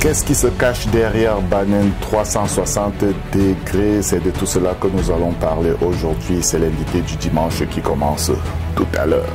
Qu'est-ce qui se cache derrière Banen 360 degrés? C'est de tout cela que nous allons parler aujourd'hui. C'est l'invité du dimanche qui commence tout à l'heure.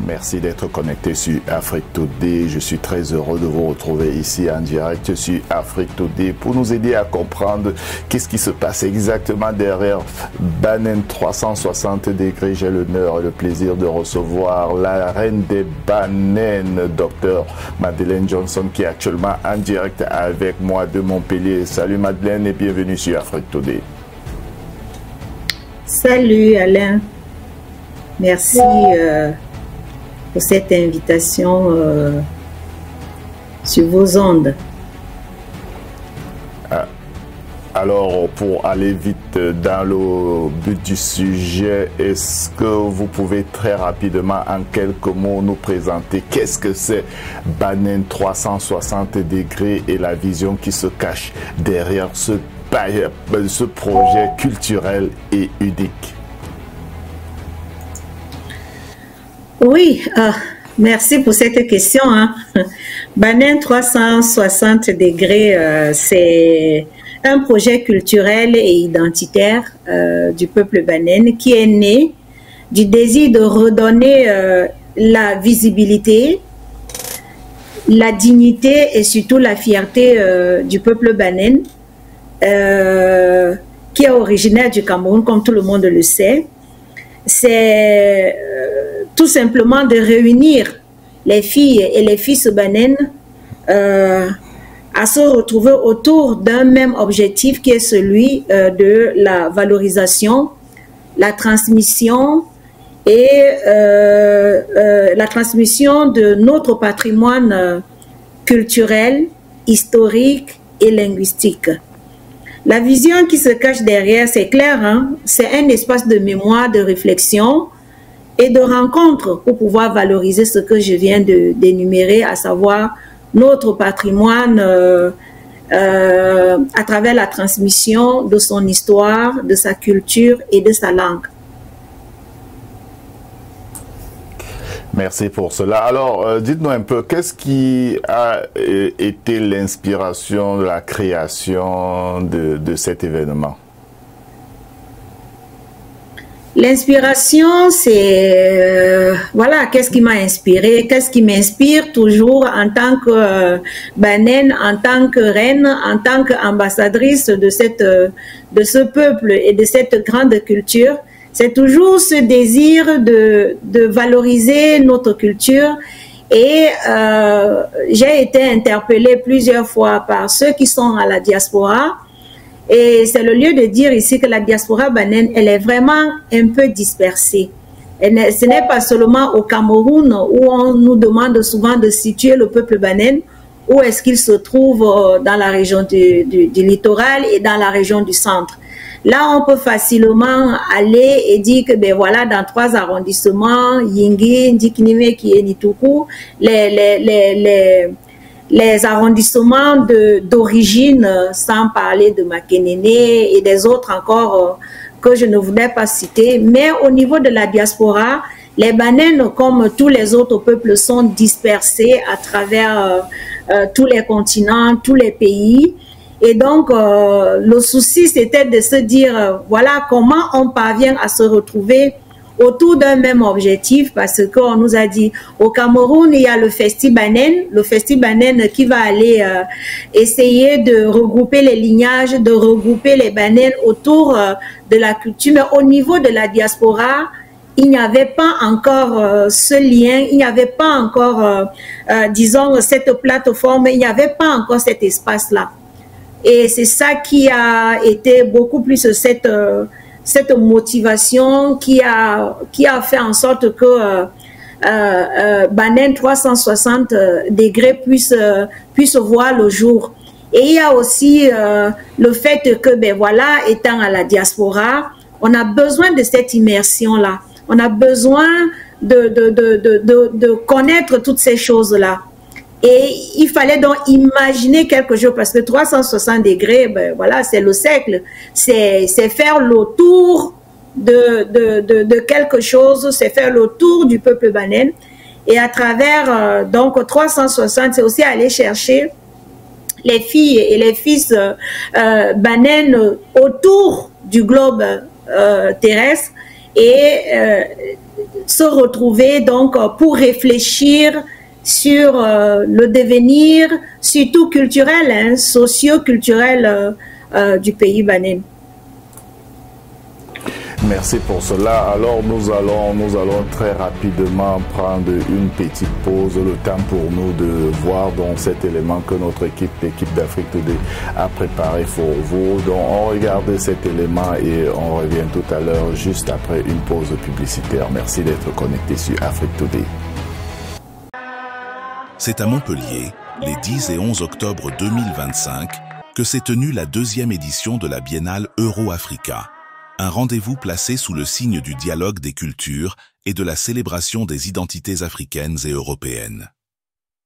Merci d'être connecté sur Afrique Today. Je suis très heureux de vous retrouver ici en direct sur Afrique Today pour nous aider à comprendre qu'est-ce qui se passe exactement derrière Banen 360 degrés. J'ai l'honneur et le plaisir de recevoir la reine des Banen, Dr Madeleine Johnson, qui est actuellement en direct avec moi de Montpellier. Salut Madeleine et bienvenue sur Afrique Today. Salut Alain. Merci pour cette invitation sur vos ondes. Alors, pour aller vite dans le but du sujet, est-ce que vous pouvez très rapidement, en quelques mots, nous présenter qu'est-ce que c'est Banen 360 degrés et la vision qui se cache derrière ce projet culturel et unique? Oui, merci pour cette question. Banen 360 degrés, c'est un projet culturel et identitaire du peuple Banen qui est né du désir de redonner la visibilité, la dignité et surtout la fierté du peuple Banen, qui est originaire du Cameroun, comme tout le monde le sait. C'est tout simplement de réunir les filles et les fils Banen à se retrouver autour d'un même objectif qui est celui de la valorisation, la transmission et la transmission de notre patrimoine culturel, historique et linguistique. La vision qui se cache derrière, c'est clair, c'est un espace de mémoire, de réflexion et de rencontre pour pouvoir valoriser ce que je viens d'énumérer, à savoir notre patrimoine à travers la transmission de son histoire, de sa culture et de sa langue. Merci pour cela. Alors, dites-nous un peu, qu'est-ce qui a été l'inspiration de la création de cet événement? L'inspiration, c'est, voilà, qu'est-ce qui m'a inspiré, qu'est-ce qui m'inspire toujours en tant que Banen, en tant que reine, en tant qu'ambassadrice de ce peuple et de cette grande culture. C'est toujours ce désir de valoriser notre culture et j'ai été interpellée plusieurs fois par ceux qui sont à la diaspora et c'est le lieu de dire ici que la diaspora Banen, elle est vraiment un peu dispersée. Ce n'est pas seulement au Cameroun où on nous demande souvent de situer le peuple Banen, où est-ce qu'il se trouve dans la région du littoral et dans la région du centre. Là, on peut facilement aller et dire que, ben voilà, dans 3 arrondissements, Yingui, Ndiknime, Kienituku, les arrondissements d'origine, sans parler de Makenene et des autres encore que je ne voulais pas citer. Mais au niveau de la diaspora, les Banen, comme tous les autres peuples, sont dispersés à travers tous les continents, tous les pays. Et donc, le souci, c'était de se dire, voilà, comment on parvient à se retrouver autour d'un même objectif, parce qu'on nous a dit au Cameroun, il y a le Festi-Banen qui va aller essayer de regrouper les lignages, de regrouper les Banen autour de la culture. Mais au niveau de la diaspora, il n'y avait pas encore ce lien, il n'y avait pas encore, disons, cette plateforme, il n'y avait pas encore cet espace-là. Et c'est ça qui a été beaucoup plus cette motivation qui a fait en sorte que Banen 360 degrés puisse voir le jour. Et il y a aussi le fait que, ben voilà, étant à la diaspora, on a besoin de cette immersion-là. On a besoin de connaître toutes ces choses-là. Et il fallait donc imaginer quelque chose, parce que 360 degrés, ben voilà, c'est le cercle. C'est faire le tour de quelque chose, c'est faire le tour du peuple Banen. Et à travers, donc, 360, c'est aussi aller chercher les filles et les fils Banen autour du globe terrestre, et se retrouver donc pour réfléchir sur le devenir, surtout culturel, hein, socio-culturel du pays Banen. Merci pour cela. Alors nous allons très rapidement prendre une petite pause, le temps pour nous de voir donc cet élément que notre l'équipe d'Afrique Today a préparé pour vous. Donc on regarde cet élément et on revient tout à l'heure juste après une pause publicitaire. Merci d'être connecté sur Afrique Today. C'est à Montpellier, les 10 et 11 octobre 2025, que s'est tenue la 2e édition de la Biennale Euro-Africa. Un rendez-vous placé sous le signe du dialogue des cultures et de la célébration des identités africaines et européennes.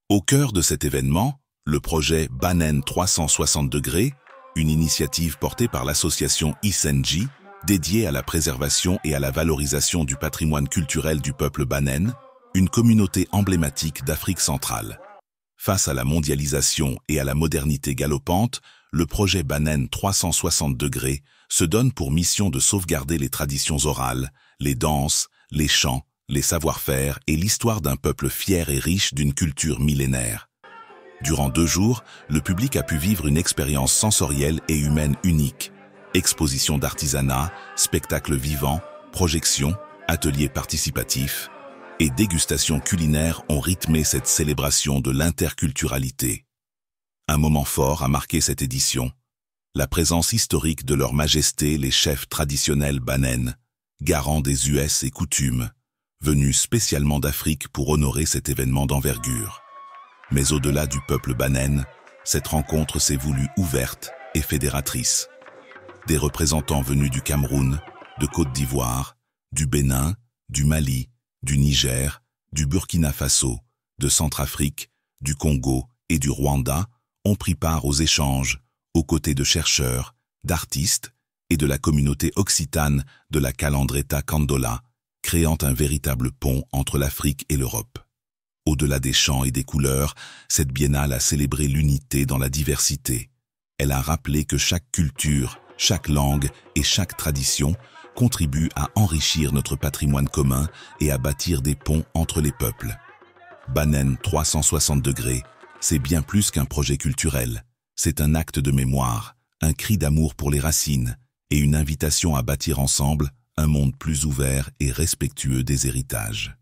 Au cœur de cet événement, le projet Banen 360 degrés, une initiative portée par l'association Isenji, dédiée à la préservation et à la valorisation du patrimoine culturel du peuple Banen, une communauté emblématique d'Afrique centrale. Face à la mondialisation et à la modernité galopante, le projet Banen 360 degrés se donne pour mission de sauvegarder les traditions orales, les danses, les chants, les savoir-faire et l'histoire d'un peuple fier et riche d'une culture millénaire. Durant 2 jours, le public a pu vivre une expérience sensorielle et humaine unique. Exposition d'artisanat, spectacles vivants, projections, ateliers participatifs et dégustations culinaires ont rythmé cette célébration de l'interculturalité. Un moment fort a marqué cette édition, la présence historique de leur majesté les chefs traditionnels Banen, garants des us et coutumes, venus spécialement d'Afrique pour honorer cet événement d'envergure. Mais au-delà du peuple Banen, cette rencontre s'est voulue ouverte et fédératrice. Des représentants venus du Cameroun, de Côte d'Ivoire, du Bénin, du Mali, du Niger, du Burkina Faso, de Centrafrique, du Congo et du Rwanda ont pris part aux échanges, aux côtés de chercheurs, d'artistes et de la communauté occitane de la Calandreta Candola, créant un véritable pont entre l'Afrique et l'Europe. Au-delà des chants et des couleurs, cette biennale a célébré l'unité dans la diversité. Elle a rappelé que chaque culture, chaque langue et chaque tradition contribuent à enrichir notre patrimoine commun et à bâtir des ponts entre les peuples. Banen 360 degrés, c'est bien plus qu'un projet culturel. C'est un acte de mémoire, un cri d'amour pour les racines et une invitation à bâtir ensemble un monde plus ouvert et respectueux des héritages.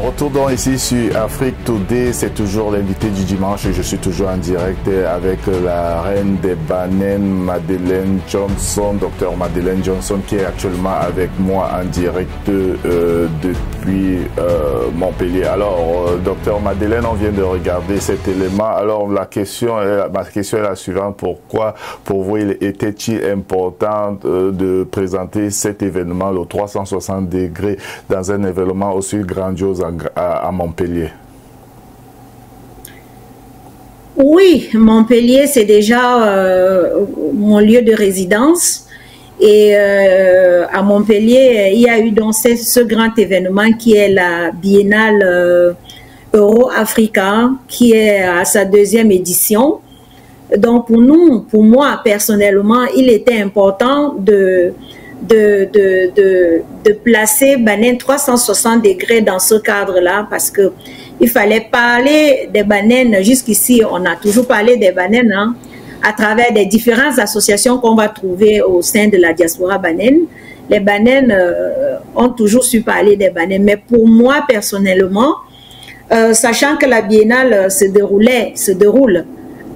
Retournons ici sur Afrique Today, c'est toujours l'invité du dimanche et je suis toujours en direct avec la reine des Banen, Madeleine Johnson, docteur Madeleine Johnson, qui est actuellement avec moi en direct depuis Montpellier. Alors, docteur Madeleine, on vient de regarder cet élément. Alors, ma question est la suivante. Pourquoi, pour vous, était-il important de présenter cet événement, le 360 degrés, dans un événement aussi grandiose à Montpellier? Oui, Montpellier, c'est déjà mon lieu de résidence. Et à Montpellier, il y a eu donc ce grand événement qui est la Biennale Euro-Africa, qui est à sa 2e édition. Donc pour nous, pour moi personnellement, il était important de placer Banen 360 degrés dans ce cadre-là, parce que il fallait parler des bananes. Jusqu'ici, on a toujours parlé des bananes, hein, à travers des différentes associations qu'on va trouver au sein de la diaspora banaine. Les bananes ont toujours su parler des bananes, mais pour moi personnellement, sachant que la biennale se déroule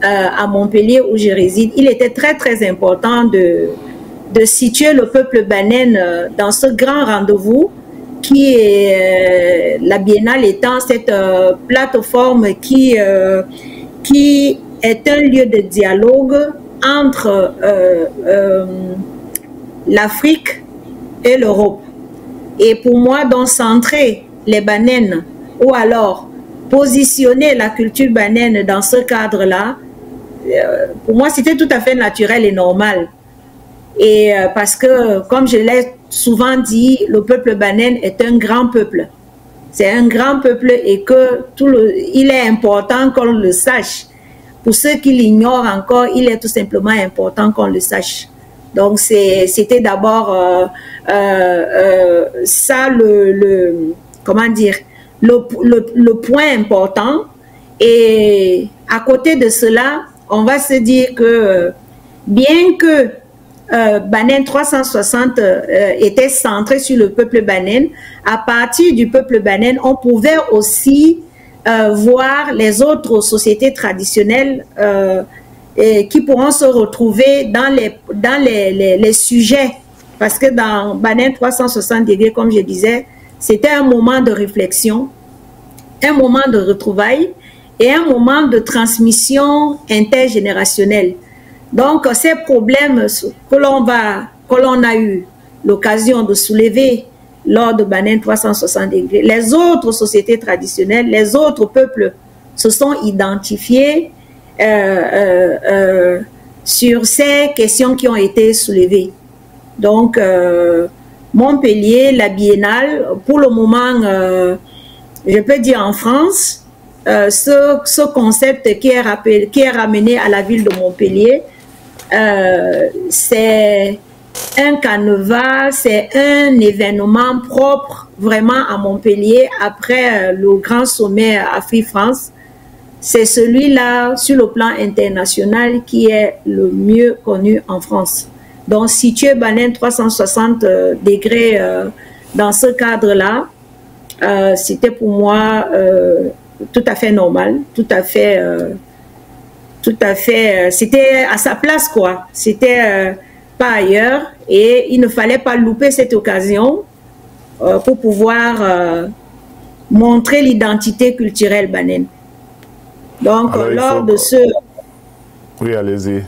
à Montpellier où je réside, il était très très important de situer le peuple banen dans ce grand rendez-vous qui est la biennale étant cette plateforme qui est un lieu de dialogue entre l'Afrique et l'Europe. Et pour moi, donc, centrer les bananes ou alors positionner la culture banaine dans ce cadre-là, pour moi, c'était tout à fait naturel et normal. Et parce que, comme je l'ai souvent dit, le peuple banen est un grand peuple. C'est un grand peuple et que il est important qu'on le sache. Pour ceux qui l'ignorent encore, il est tout simplement important qu'on le sache. Donc, c'était d'abord ça comment dire, le point important. Et à côté de cela, on va se dire que bien que Banen 360 était centré sur le peuple banen, à partir du peuple banen, on pouvait aussi voir les autres sociétés traditionnelles qui pourront se retrouver dans les sujets. Parce que dans Banen 360 degrés, comme je disais, c'était un moment de réflexion, un moment de retrouvailles et un moment de transmission intergénérationnelle. Donc, ces problèmes que l'on a eu l'occasion de soulever lors de Banen 360 degrés, les autres sociétés traditionnelles, les autres peuples se sont identifiés sur ces questions qui ont été soulevées. Donc, Montpellier, la Biennale, pour le moment, je peux dire en France, ce concept qui est ramené à la ville de Montpellier, c'est un canevas, c'est un événement propre vraiment à Montpellier après le grand sommet Afrique-France. C'est celui-là sur le plan international qui est le mieux connu en France. Donc situer Banen 360 degrés dans ce cadre-là, c'était pour moi tout à fait normal, tout à fait, c'était à sa place quoi. C'était pas ailleurs et il ne fallait pas louper cette occasion pour pouvoir montrer l'identité culturelle banaine. Donc alors, lors de ce... Oui, allez-y.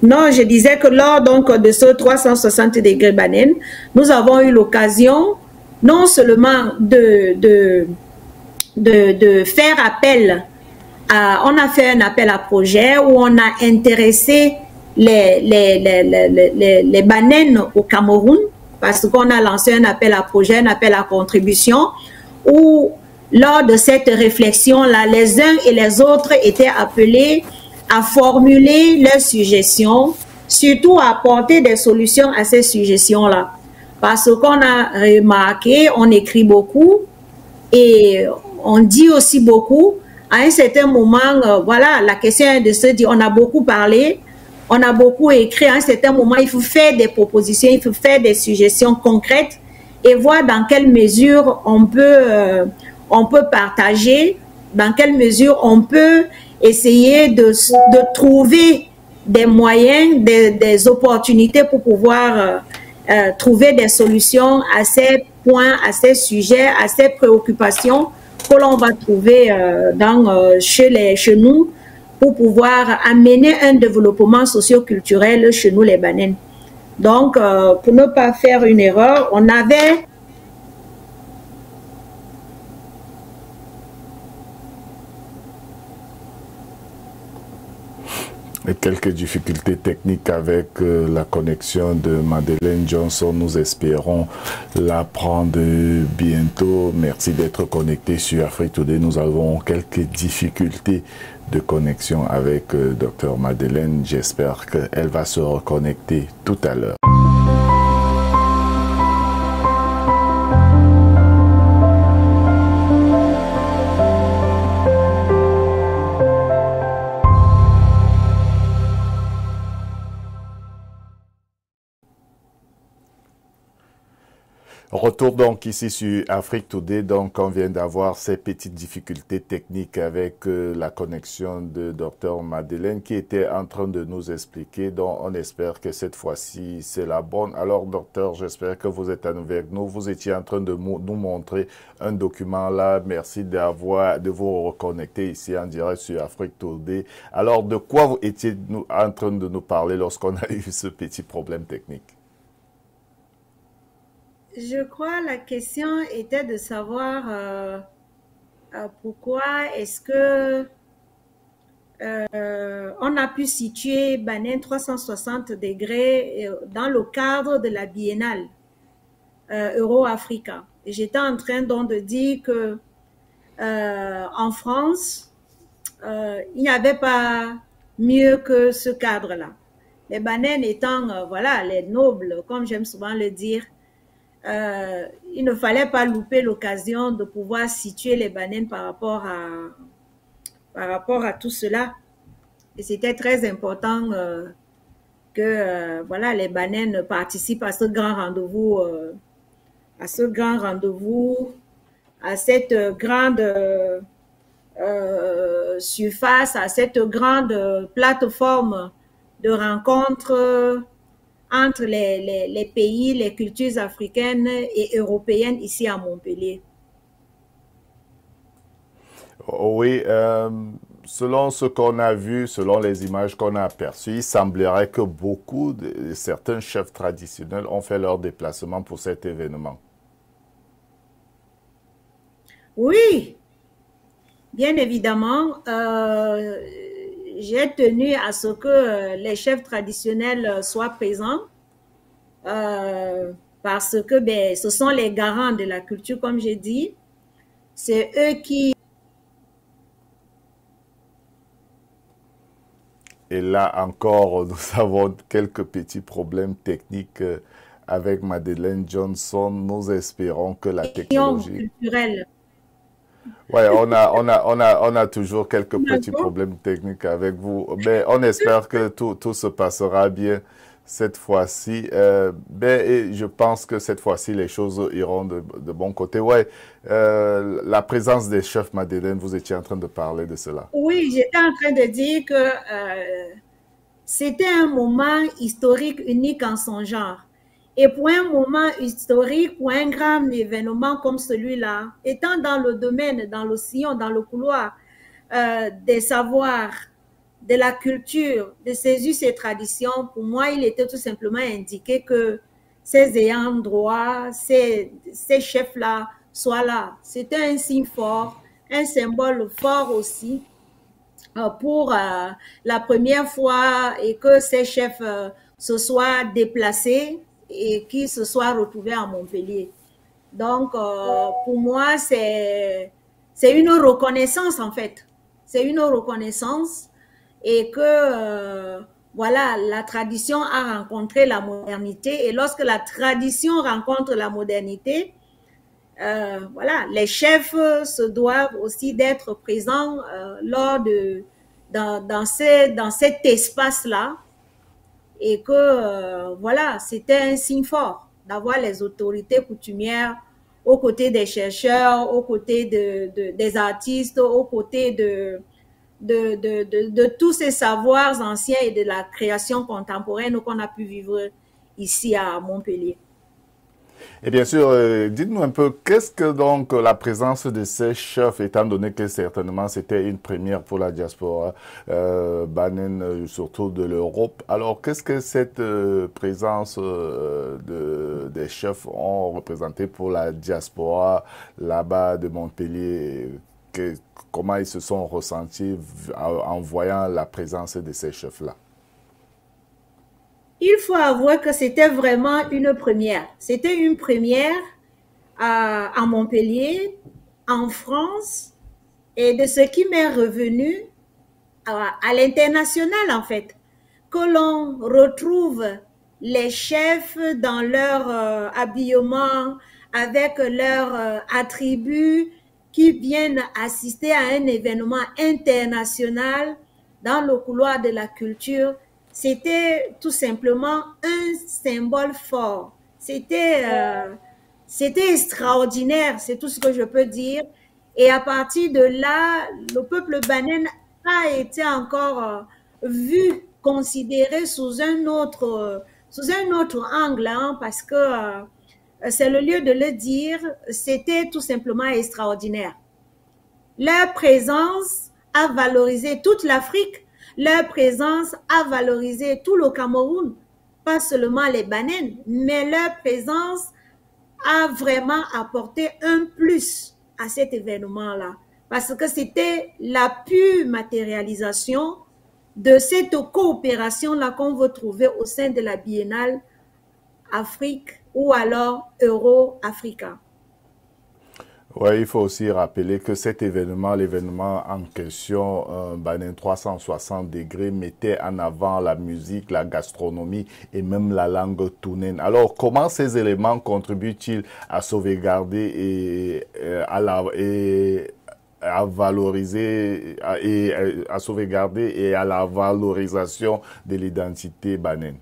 Non, je disais que lors donc de ce 360 degrés banaine, nous avons eu l'occasion non seulement de faire appel à... On a fait un appel à projet où on a intéressé les banaines au Cameroun, parce qu'on a lancé un appel à projet, un appel à contribution, où lors de cette réflexion-là, les uns et les autres étaient appelés à formuler leurs suggestions, surtout à apporter des solutions à ces suggestions-là. Parce qu'on a remarqué, on écrit beaucoup et on dit aussi beaucoup. À un certain moment, voilà, la question est de se dire, on a beaucoup parlé, on a beaucoup écrit. À un certain moment, il faut faire des propositions, il faut faire des suggestions concrètes et voir dans quelle mesure on peut partager, dans quelle mesure on peut essayer de trouver des moyens, des opportunités pour pouvoir trouver des solutions à ces points, à ces sujets, à ces préoccupations que l'on va trouver chez nous pour pouvoir amener un développement socio-culturel chez nous les banaines. Donc, pour ne pas faire une erreur, on avait... Et quelques difficultés techniques avec la connexion de Madeleine Johnson. Nous espérons la prendre bientôt. Merci d'être connecté sur Afrique Today. Nous avons quelques difficultés de connexion avec Dr Madeleine. J'espère qu'elle va se reconnecter tout à l'heure. Retour donc ici sur Afrique Today. Donc on vient d'avoir ces petites difficultés techniques avec la connexion de Dr Madeleine qui était en train de nous expliquer. Donc on espère que cette fois-ci c'est la bonne. Alors docteur, j'espère que vous êtes à nouveau avec nous. Vous étiez en train de nous montrer un document là. Merci de vous reconnecter ici en direct sur Afrique Today. Alors de quoi vous étiez en train de nous parler lorsqu'on a eu ce petit problème technique? Je crois la question était de savoir pourquoi est-ce que on a pu situer Banen 360 degrés dans le cadre de la biennale Euro-Africa. J'étais en train donc de dire que en France, il n'y avait pas mieux que ce cadre-là. Les Banen étant, voilà, les nobles, comme j'aime souvent le dire, il ne fallait pas louper l'occasion de pouvoir situer les Banen par rapport à tout cela. Et c'était très important que voilà, les Banen participent à ce grand rendez-vous, à cette grande surface, à cette grande plateforme de rencontre entre les pays, les cultures africaines et européennes ici à Montpellier. Oui, selon ce qu'on a vu, selon les images qu'on a aperçues, il semblerait que certains chefs traditionnels ont fait leur déplacement pour cet événement. Oui, bien évidemment. J'ai tenu à ce que les chefs traditionnels soient présents parce que ce sont les garants de la culture, comme j'ai dit. C'est eux qui... Et là encore, nous avons quelques petits problèmes techniques avec Madeleine Johnson. Nous espérons que la technologie... culturelle. Oui, on a toujours quelques petits problèmes techniques avec vous, mais on espère que tout se passera bien cette fois-ci. Et je pense que cette fois-ci, les choses iront de bon côté. Ouais, la présence des chefs Madeleine, vous étiez en train de parler de cela. Oui, j'étais en train de dire que c'était un moment historique unique en son genre. Et pour un moment historique, pour un grand événement comme celui-là, étant dans le domaine, dans le sillon, dans le couloir des savoirs, de la culture, de ses us et traditions, pour moi, il était tout simplement indiqué que ces ayants droit, ces chefs-là soient là. C'était un signe fort, un symbole fort aussi pour la première fois et que ces chefs se soient déplacés et qui se soit retrouvé à Montpellier. Donc, pour moi, c'est une reconnaissance, en fait. C'est une reconnaissance et que, voilà, la tradition a rencontré la modernité. Et lorsque la tradition rencontre la modernité, voilà, les chefs se doivent aussi d'être présents dans cet espace-là. Et que, voilà, c'était un signe fort d'avoir les autorités coutumières aux côtés des chercheurs, aux côtés des artistes, aux côtés de tous ces savoirs anciens et de la création contemporaine qu'on a pu vivre ici à Montpellier. Et bien sûr, dites-nous un peu, qu'est-ce que donc la présence de ces chefs, étant donné que certainement c'était une première pour la diaspora Banen, surtout de l'Europe. Alors, qu'est-ce que cette présence des chefs ont représenté pour la diaspora là-bas de Montpellier? comment ils se sont ressentis en voyant la présence de ces chefs-là? Il faut avouer que c'était vraiment une première. C'était une première à Montpellier, en France, et de ce qui m'est revenu à l'international en fait, que l'on retrouve les chefs dans leur habillement, avec leurs attributs, qui viennent assister à un événement international dans le couloir de la culture. C'était tout simplement un symbole fort. C'était extraordinaire, c'est tout ce que je peux dire. Et à partir de là, le peuple banen a été encore vu, considéré sous un autre angle, hein, parce que c'est le lieu de le dire, c'était tout simplement extraordinaire. Leur présence a valorisé toute l'Afrique, leur présence a valorisé tout le Cameroun, pas seulement les Banen, mais leur présence a vraiment apporté un plus à cet événement-là, parce que c'était la pure matérialisation de cette coopération-là qu'on veut trouver au sein de la Biennale Afrique ou alors Euro-Africa. Oui, il faut aussi rappeler que cet événement, l'événement en question, Banen 360 degrés, mettait en avant la musique, la gastronomie et même la langue tounen. Alors, comment ces éléments contribuent-ils à sauvegarder à valoriser à sauvegarder et à la valorisation de l'identité banen?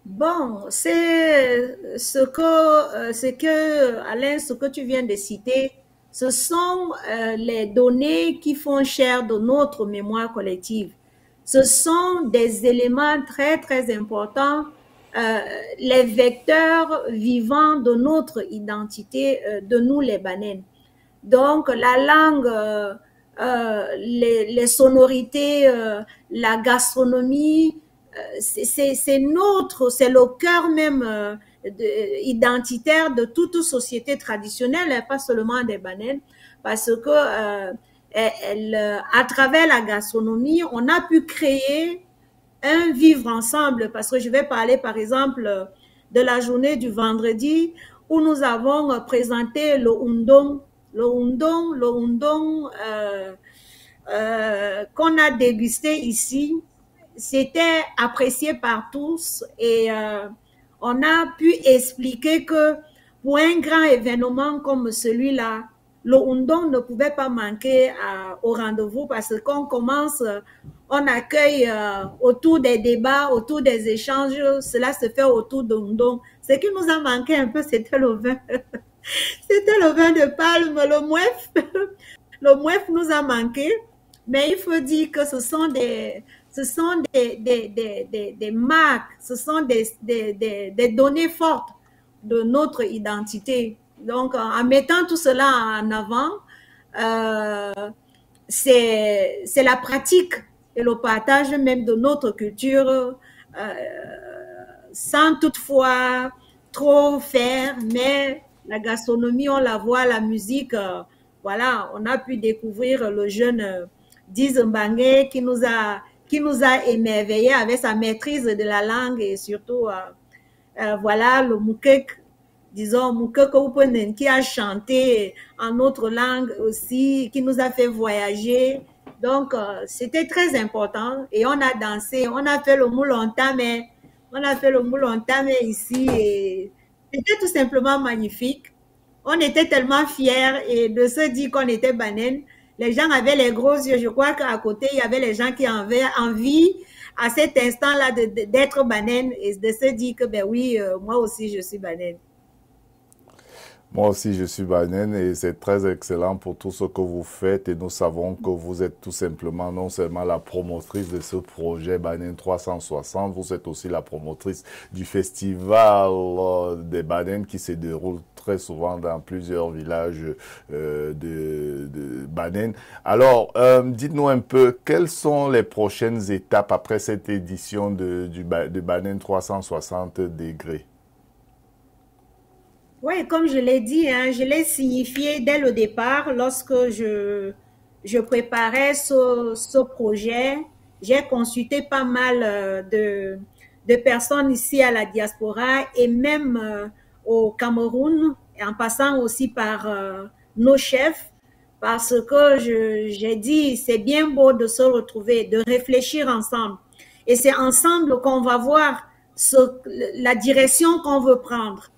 Bon, c'est ce que, Alain, ce que tu viens de citer, ce sont les données qui font chair de notre mémoire collective. Ce sont des éléments très, très importants, les vecteurs vivants de notre identité, de nous les Banen. Donc, la langue, les sonorités, la gastronomie, c'est notre, c'est le cœur même identitaire de toute société traditionnelle, pas seulement des Banen, parce que à travers la gastronomie, on a pu créer un vivre ensemble, parce que je vais parler par exemple de la journée du vendredi où nous avons présenté le Undong, qu'on a dégusté ici. C'était apprécié par tous et on a pu expliquer que pour un grand événement comme celui-là, le Undong ne pouvait pas manquer au rendez-vous parce qu'on commence, on accueille autour des débats, autour des échanges, cela se fait autour de Undong. Ce qui nous a manqué un peu, c'était le vin. C'était le vin de palme, le mouef. Le mouef nous a manqué, mais il faut dire que ce sont des marques, ce sont des données fortes de notre identité. Donc, en mettant tout cela en avant, c'est la pratique et le partage même de notre culture, sans toutefois trop faire, mais la gastronomie, on la voit, la musique, voilà, on a pu découvrir le jeune Diz Mbangue qui nous a émerveillés avec sa maîtrise de la langue et surtout, voilà, le Moukek, disons, Moukek Oupenen qui a chanté en notre langue aussi, qui nous a fait voyager. Donc, c'était très important et on a dansé, on a fait le moule entame, ici et c'était tout simplement magnifique. On était tellement fiers et de se dire qu'on était Banen. Les gens avaient les gros yeux. Je crois qu'à côté, il y avait les gens qui avaient envie à cet instant-là d'être Banen et de se dire que, ben oui, moi aussi, je suis Banen. Moi aussi, je suis Banen et c'est très excellent pour tout ce que vous faites et nous savons que vous êtes tout simplement non seulement la promotrice de ce projet Banen 360, vous êtes aussi la promotrice du festival des Banen qui se déroule très souvent dans plusieurs villages de Banen. Alors, dites-nous un peu, quelles sont les prochaines étapes après cette édition de Banen 360 degrés? Oui, comme je l'ai dit, hein, je l'ai signifié dès le départ lorsque je préparais ce projet. J'ai consulté pas mal de personnes ici à la diaspora et même au Cameroun, en passant aussi par nos chefs, parce que j'ai dit, c'est bien beau de se retrouver, de réfléchir ensemble. Et c'est ensemble qu'on va voir la direction qu'on veut prendre.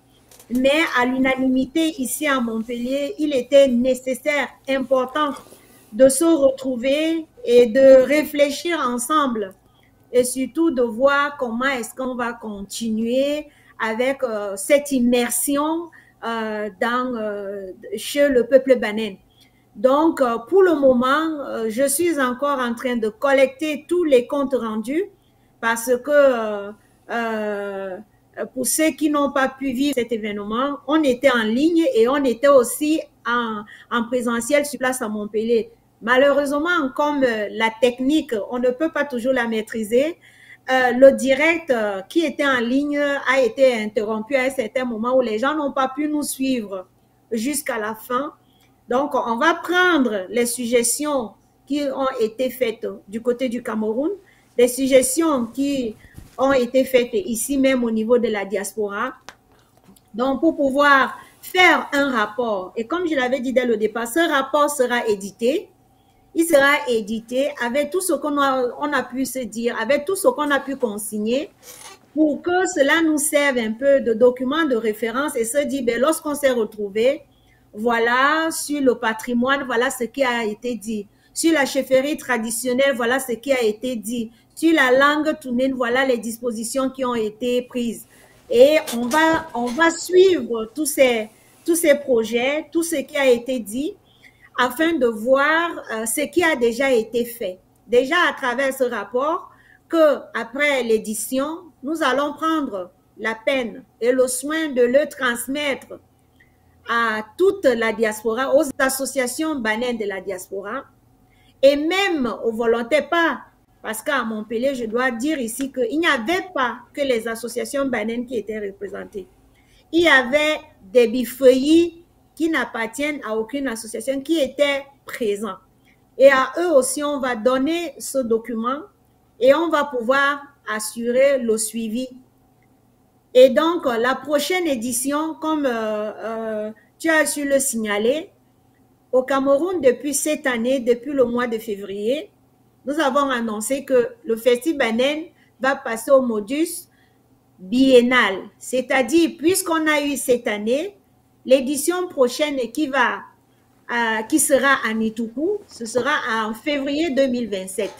Mais à l'unanimité ici à Montpellier, il était nécessaire, important de se retrouver et de réfléchir ensemble et surtout de voir comment est-ce qu'on va continuer avec cette immersion chez le peuple banen. Donc, pour le moment, je suis encore en train de collecter tous les comptes rendus parce que pour ceux qui n'ont pas pu vivre cet événement, on était en ligne et on était aussi en présentiel sur place à Montpellier. Malheureusement, comme la technique, on ne peut pas toujours la maîtriser, le direct qui était en ligne a été interrompu à un certain moment où les gens n'ont pas pu nous suivre jusqu'à la fin. Donc, on va prendre les suggestions qui ont été faites du côté du Cameroun, des suggestions qui ont été faites ici même au niveau de la diaspora. Donc, pour pouvoir faire un rapport, et comme je l'avais dit dès le départ, ce rapport sera édité. Il sera édité avec tout ce qu'on a pu se dire, avec tout ce qu'on a pu consigner, pour que cela nous serve un peu de document de référence et se dire, ben, lorsqu'on s'est retrouvé, voilà, sur le patrimoine, voilà ce qui a été dit. Sur la chefferie traditionnelle, voilà ce qui a été dit. Sur la langue tounène, voilà les dispositions qui ont été prises. Et on va suivre tous ces projets, tout ce qui a été dit, afin de voir ce qui a déjà été fait. Déjà à travers ce rapport, que après l'édition, nous allons prendre la peine et le soin de le transmettre à toute la diaspora, aux associations banennes de la diaspora et même aux volontaires, pas parce qu'à Montpellier, je dois dire ici qu'il n'y avait pas que les associations banennes qui étaient représentées. Il y avait des bifeuillis qui n'appartiennent à aucune association qui étaient présents. Et à eux aussi, on va donner ce document et on va pouvoir assurer le suivi. Et donc, la prochaine édition, comme tu as su le signaler, au Cameroun, depuis cette année, depuis le mois de février, nous avons annoncé que le Festival Banen va passer au modus biennal. C'est-à-dire, puisqu'on a eu cette année, l'édition prochaine qui sera à Nitoukou, ce sera en février 2027.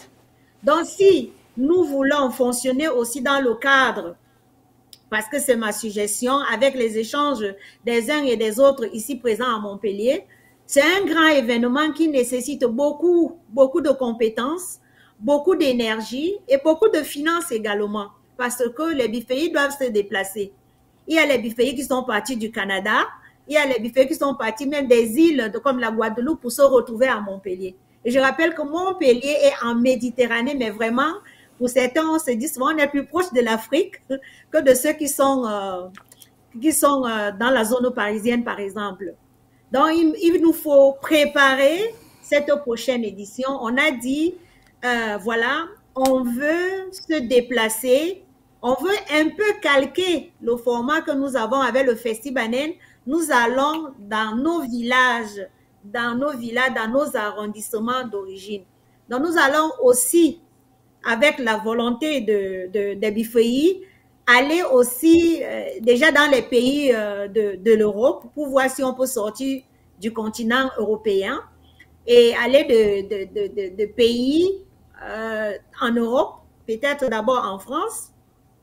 Donc, si nous voulons fonctionner aussi dans le cadre, parce que c'est ma suggestion, avec les échanges des uns et des autres ici présents à Montpellier, c'est un grand événement qui nécessite beaucoup de compétences, beaucoup d'énergie et beaucoup de finances également, parce que les bifeuillis doivent se déplacer. Il y a les bifeuillis qui sont partis du Canada, il y a les bifeuillis qui sont partis même des îles comme la Guadeloupe pour se retrouver à Montpellier. Et je rappelle que Montpellier est en Méditerranée, mais vraiment, pour certains, on se dit souvent on est plus proche de l'Afrique que de ceux qui sont dans la zone parisienne, par exemple. Donc, il nous faut préparer cette prochaine édition. On a dit, voilà, on veut se déplacer, on veut un peu calquer le format que nous avons avec le Festival Banen. Nous allons dans nos villages, dans nos arrondissements d'origine. Donc, nous allons aussi, avec la volonté des bifeuillis, aller aussi déjà dans les pays de l'Europe pour voir si on peut sortir du continent européen et aller de pays en Europe, peut-être d'abord en France,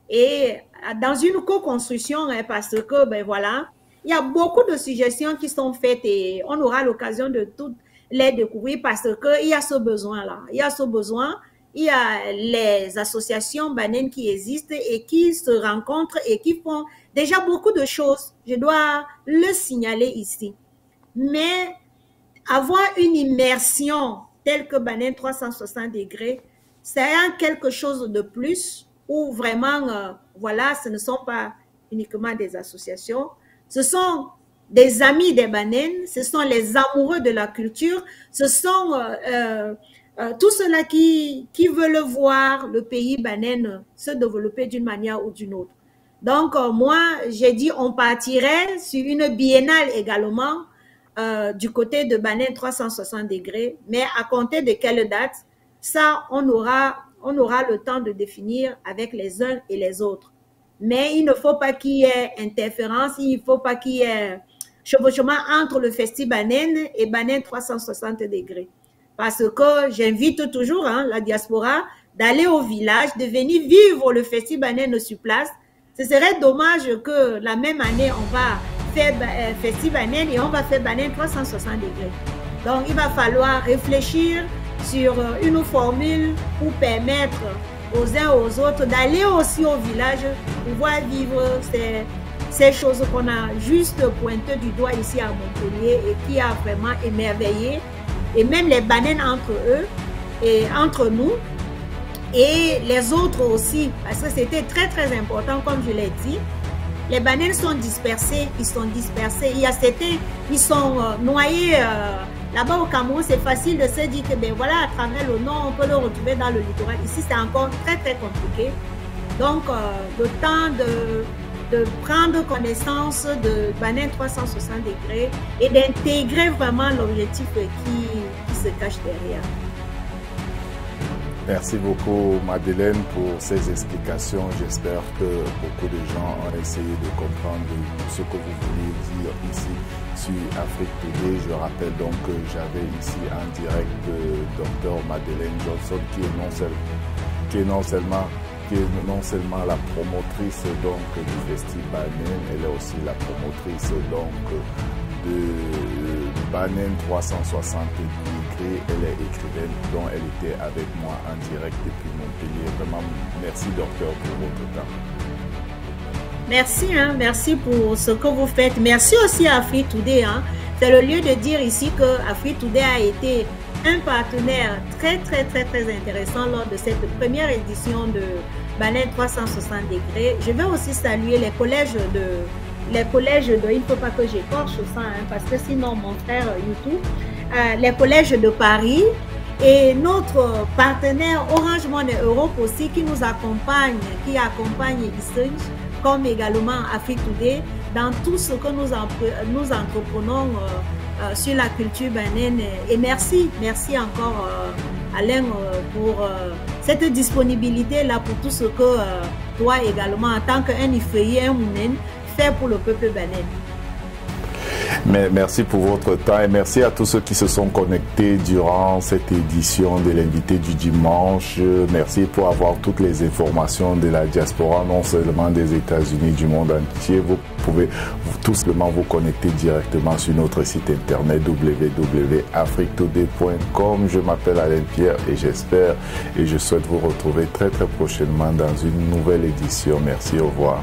et dans une co-construction, parce que, ben voilà, il y a beaucoup de suggestions qui sont faites et on aura l'occasion de toutes les découvrir parce qu'il y a ce besoin-là. Il y a ce besoin. Il y a les associations banennes qui existent et qui se rencontrent et qui font déjà beaucoup de choses. Je dois le signaler ici. Mais avoir une immersion telle que Banen 360 degrés, c'est quelque chose de plus où vraiment, voilà, ce ne sont pas uniquement des associations, Ce sont des amis des Banènes, ce sont les amoureux de la culture, ce sont tous ceux-là qui veulent voir le pays Banène se développer d'une manière ou d'une autre. Donc, moi, j'ai dit on partirait sur une biennale également du côté de Banène 360 degrés, mais à compter de quelle date? Ça, on aura le temps de définir avec les uns et les autres. Mais il ne faut pas qu'il y ait interférence, il ne faut pas qu'il y ait chevauchement entre le Festival Banène et Banène 360 degrés. Parce que j'invite toujours la diaspora d'aller au village, de venir vivre le Festival Banène sur place. Ce serait dommage que la même année, on va faire Festival Banène et on va faire Banène 360 degrés. Donc, il va falloir réfléchir sur une formule pour permettre aux uns aux autres d'aller aussi au village, pouvoir vivre ces choses qu'on a juste pointé du doigt ici à Montpellier et qui a vraiment émerveillé, et même les Banènes entre eux et entre nous et les autres aussi, parce que c'était très très important comme je l'ai dit. Les Banènes sont dispersés, il y a certains qui sont noyés là-bas au Cameroun. C'est facile de se dire que ben voilà, à travers le nom, on peut le retrouver dans le littoral. Ici, c'est encore très très compliqué. Donc, le temps de prendre connaissance de Banène 360 degrés et d'intégrer vraiment l'objectif qui se cache derrière. Merci beaucoup Madeleine pour ces explications. J'espère que beaucoup de gens ont essayé de comprendre ce que vous vouliez dire ici sur Afrique Today. Je rappelle donc que j'avais ici en direct Dr Madeleine Johnson qui est non seulement la promotrice donc du Festival Banène, elle est aussi la promotrice donc de Banène 360 degrés. Elle est écrivaine, dont elle était avec moi en direct depuis Montpellier. Vraiment, merci docteur pour votre temps. Merci, merci pour ce que vous faites. Merci aussi à Afrique Today. C'est le lieu de dire ici que Afrique Today a été un partenaire très très très très intéressant lors de cette première édition de Banène 360 degrés. Je vais aussi saluer les collèges de il ne faut pas que j'écorche ça, parce que sinon mon frère YouTube, les collèges de Paris et notre partenaire Orange Money Europe aussi qui nous accompagne, qui accompagne ISENJ, comme également Afrique Today, dans tout ce que nous entreprenons sur la culture banène. Et merci encore Alain pour cette disponibilité-là, pour tout ce que toi également, en tant qu'un Ifeyi, un Mounen, fait pour le peuple banène. Mais merci pour votre temps et merci à tous ceux qui se sont connectés durant cette édition de l'invité du dimanche. Merci pour avoir toutes les informations de la diaspora, non seulement des États-Unis, du monde entier. Vous pouvez tout simplement vous connecter directement sur notre site internet www.afriquetoday.com. Je m'appelle Alain Pierre et j'espère et je souhaite vous retrouver très très prochainement dans une nouvelle édition. Merci, au revoir.